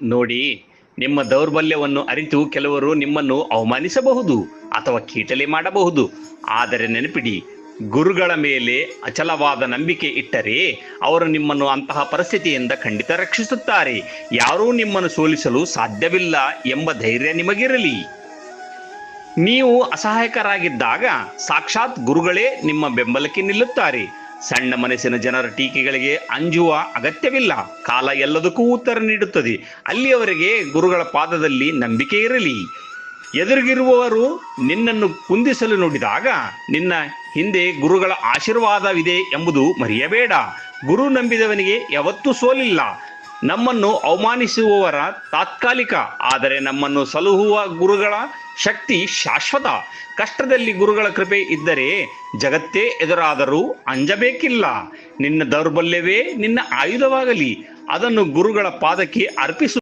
ನೋಡಿ, ನಿಮ್ಮ ದೌರ್ಬಲ್ಯವನ್ನು ಅರಿತು ಕೆಲವರು ನಿಮ್ಮನ್ನು ಅವಮಾನಿಸಬಹುದು ಅಥವಾ ಕೀಟಲೆ ಮಾಡಬಹುದು. ಆದರೆ ನೆನಪಿಡಿ, ಗುರುಗಳ ಮೇಲೆ ಅಚಲವಾದ ನಂಬಿಕೆ ಇಟ್ಟರೆ ಅವರು ನಿಮ್ಮನ್ನು ಅಂತಹ ಪರಿಸ್ಥಿತಿಯಿಂದ ಖಂಡಿತ ರಕ್ಷಿಸುತ್ತಾರೆ. ಯಾರೂ ನಿಮ್ಮನ್ನು ಸೋಲಿಸಲು ಸಾಧ್ಯವಿಲ್ಲ ಎಂಬ ಧೈರ್ಯ ನಿಮಗಿರಲಿ. ನೀವು ಅಸಹಾಯಕರಾಗಿದ್ದಾಗ ಸಾಕ್ಷಾತ್ ಗುರುಗಳೇ ನಿಮ್ಮ ಬೆಂಬಲಕ್ಕೆ ನಿಲ್ಲುತ್ತಾರೆ. ಸಣ್ಣ ಮನಸ್ಸಿನ ಜನರ ಟೀಕೆಗಳಿಗೆ ಅಂಜುವ ಅಗತ್ಯವಿಲ್ಲ. ಕಾಲ ಎಲ್ಲದಕ್ಕೂ ಉತ್ತರ ನೀಡುತ್ತದೆ. ಅಲ್ಲಿಯವರೆಗೆ ಗುರುಗಳ ಪಾದದಲ್ಲಿ ನಂಬಿಕೆ ಇರಲಿ. ಎದುರಿಗಿರುವವರು ನಿನ್ನನ್ನು ಕುಂದಿಸಲು ನೋಡಿದಾಗ ನಿನ್ನ ಹಿಂದೆ ಗುರುಗಳ ಆಶೀರ್ವಾದವಿದೆ ಎಂಬುದು ಮರೆಯಬೇಡ. ಗುರು ನಂಬಿದವನಿಗೆ ಯಾವತ್ತೂ ಸೋಲಿಲ್ಲ. ನಮ್ಮನ್ನು ಅವಮಾನಿಸುವವರ ತಾತ್ಕಾಲಿಕ, ಆದರೆ ನಮ್ಮನ್ನು ಸಲಹುವ ಗುರುಗಳ ಶಕ್ತಿ ಶಾಶ್ವತ. ಕಷ್ಟದಲ್ಲಿ ಗುರುಗಳ ಕೃಪೆ ಇದ್ದರೆ ಜಗತ್ತೇ ಎದುರಾದರೂ ಅಂಜಬೇಕಿಲ್ಲ. ನಿನ್ನ ದೌರ್ಬಲ್ಯವೇ ನಿನ್ನ ಆಯುಧವಾಗಲಿ. ಅದನ್ನು ಗುರುಗಳ ಪಾದಕ್ಕೆ ಅರ್ಪಿಸು.